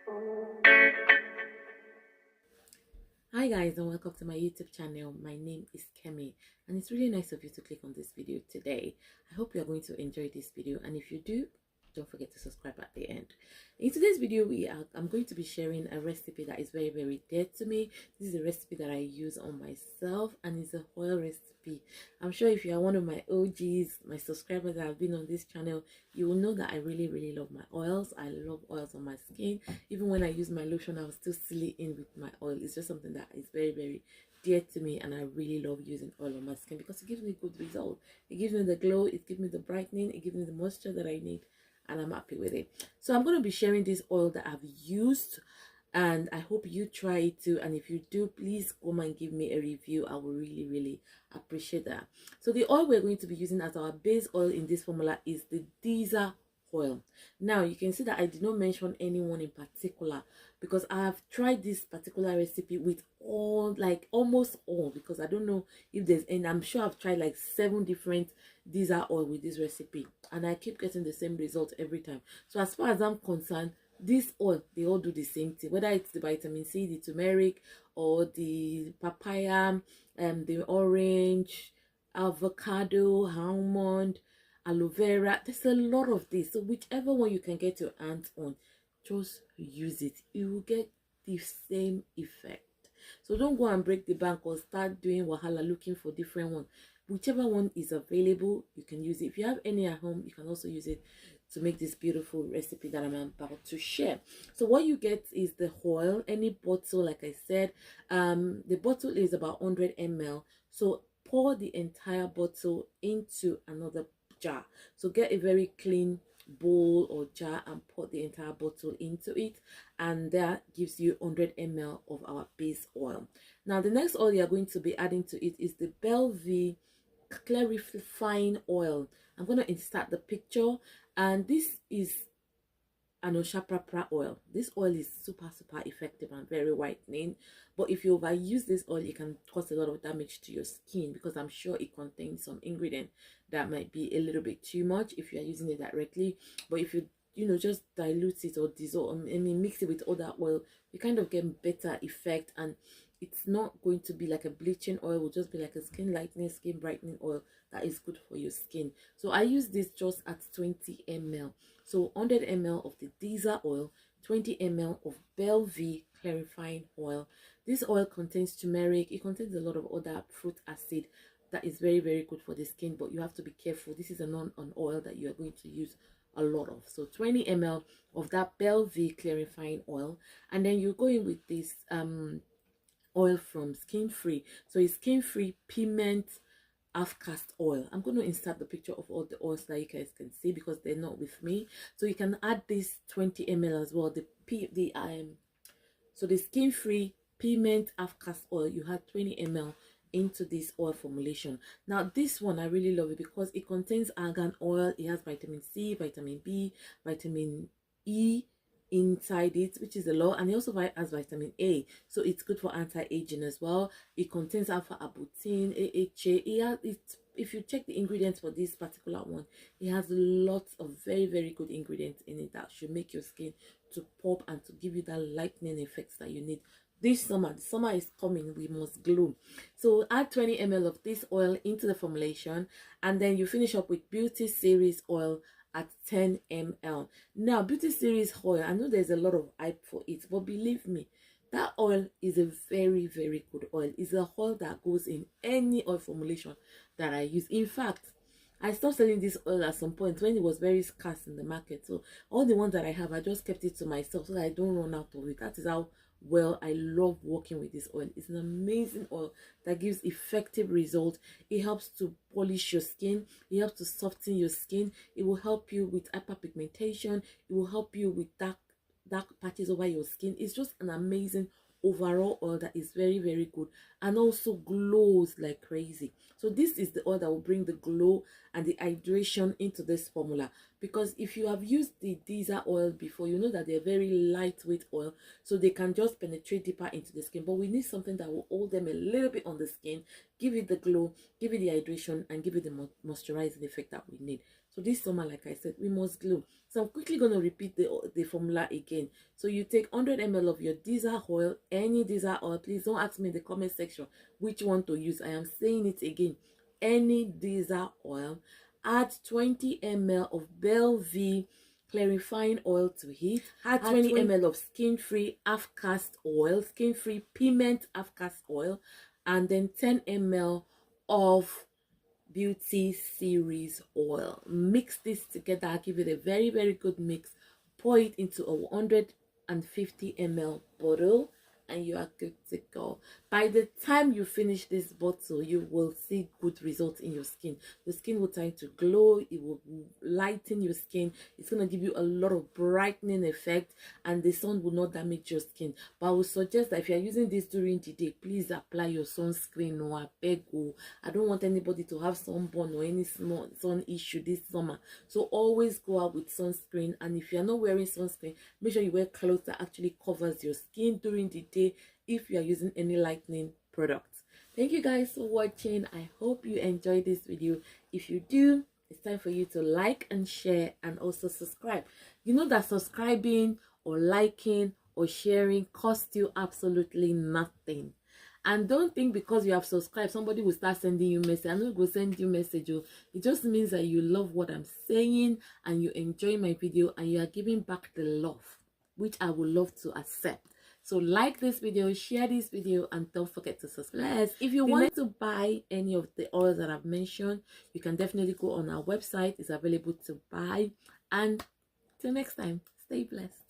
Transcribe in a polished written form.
Hi guys, and welcome to my YouTube channel. My name is Kemi, and it's really nice of you to click on this video today. I hope you are going to enjoy this video, and if you do, don't forget to subscribe at the end. In today's video, I'm going to be sharing a recipe that is very dear to me. This is a recipe that I use on myself, and it's a oil recipe. I'm sure if you are one of my OGs, my subscribers that have been on this channel, you will know that I really love my oils. I love oils on my skin. Even when I use my lotion, I will still seal it in with my oil. It's just something that is very dear to me, and I really love using oil on my skin because it gives me good result. It gives me the glow, it gives me the brightening, it gives me the moisture that I need, and I'm happy with it. So I'm going to be sharing this oil that I've used, and I hope you try it too. And if you do, please come and give me a review. I will really appreciate that. So the oil we're going to be using as our base oil in this formula is the Disaar oil. Now you can see that I did not mention anyone in particular because I have tried this particular recipe with almost all, because I don't know if there's any. I'm sure I've tried like 7 different Disaar oil with this recipe, and I keep getting the same result every time. So as far as I'm concerned, this oil, they all do the same thing, whether it's the vitamin C, the turmeric, or the papaya, the orange, avocado, almond, aloe vera. There's a lot of this, so whichever one you can get your hands on, just use it. You will get the same effect. So don't go and break the bank or start doing wahala looking for different one. Whichever one is available, you can use it. If you have any at home, you can also use it to make this beautiful recipe that I'm about to share. So what you get is the oil, any bottle. Like I said, the bottle is about 100 ml. So pour the entire bottle into another jar. So get a very clean bowl or jar and pour the entire bottle into it, and that gives you 100 ml of our base oil. Now the next oil you're going to be adding to it is the Belvie clarifying oil. I'm going to insert the picture, and this is an Oshapra oil. This oil is super effective and very whitening, but if you overuse this oil, it can cause a lot of damage to your skin because I'm sure it contains some ingredient that might be a little bit too much if you are using it directly. But if you know, just dilute it or dissolve, I mean mix it with other oil, you kind of get better effect, and it's not going to be like a bleaching oil. It will just be like a skin lightening, skin brightening oil that is good for your skin. So I use this just at 20 ml. So 100 ml of the Disaar oil, 20 ml of Belvie clarifying oil. This oil contains turmeric. It contains a lot of other fruit acid that is very good for the skin, but you have to be careful. This is an oil that you are going to use a lot of. So 20 ml of that Belvie clarifying oil, and then you go in with this oil from Skin Free. So it's Skin Free piment half cast oil. I'm going to insert the picture of all the oils that you guys can see because they're not with me. So you can add this 20 ml as well. So the Skin Free piment half cast oil, you had 20 ml into this oil formulation. Now this one I really love it because it contains argan oil. It has vitamin C, vitamin B, vitamin E inside it, which is a lot, and it also has vitamin A, so it's good for anti-aging as well. It contains alpha arbutin, AHA. If you check the ingredients for this particular one, it has lots of very good ingredients in it that should make your skin to pop and to give you that lightening effects that you need this summer. The summer is coming, we must glow. So add 20 ml of this oil into the formulation, and then you finish up with Beauty Series oil at 10 ml. Now Beauty Series oil, I know there's a lot of hype for it, but believe me, that oil is a very good oil. It's a oil that goes in any oil formulation that I use. In fact, I stopped selling this oil at some point when it was very scarce in the market. So all the ones that I have, I just kept it to myself so that I don't run out of it. That is how well I love working with this oil. It's an amazing oil that gives effective results. It helps to polish your skin. It helps to soften your skin. It will help you with hyperpigmentation. It will help you with dark patches over your skin. It's just an amazing overall oil that is very good and also glows like crazy. So this is the oil that will bring the glow and the hydration into this formula, because if you have used the Disaar oil before, you know that they're very lightweight oil, so they can just penetrate deeper into the skin, but we need something that will hold them a little bit on the skin, give it the glow, give it the hydration, and give it the moisturizing effect that we need. So this summer, like I said, we must glow. So I'm quickly going to repeat the formula again. So you take 100 ml of your Disaar oil, any Disaar oil. Please don't ask me in the comment section which one to use. I am saying it again. Any Disaar oil. Add 20 ml of Belvie clarifying oil to heat. Add 20 ml of skin-free half-cast oil, skin-free piment half-cast oil, and then 10 ml of beauty series oil. Mix this together. I'll give it a very, very good mix. Pour it into a 150 ml bottle and you are good to go. By the time you finish this bottle, you will see good results in your skin. The skin will tend to glow, it will lighten your skin, it's going to give you a lot of brightening effect, and the sun will not damage your skin. But I would suggest that if you're using this during the day, please apply your sunscreen. No, I beg you. I don't want anybody to have sunburn or any small sun issue this summer. So always go out with sunscreen, and if you're not wearing sunscreen, make sure you wear clothes that actually covers your skin during the day if you are using any lightening products. Thank you guys for watching. I hope you enjoyed this video. If you do, it's time for you to like and share and also subscribe. You know that subscribing or liking or sharing costs you absolutely nothing. And don't think because you have subscribed somebody will start sending you message. I'm not going to send you message. It just means that you love what I'm saying and you enjoy my video and you are giving back the love, which I would love to accept. So like this video, share this video, and don't forget to subscribe. If you want to buy any of the oils that I've mentioned, you can definitely go on our website. It's available to buy. And till next time, stay blessed.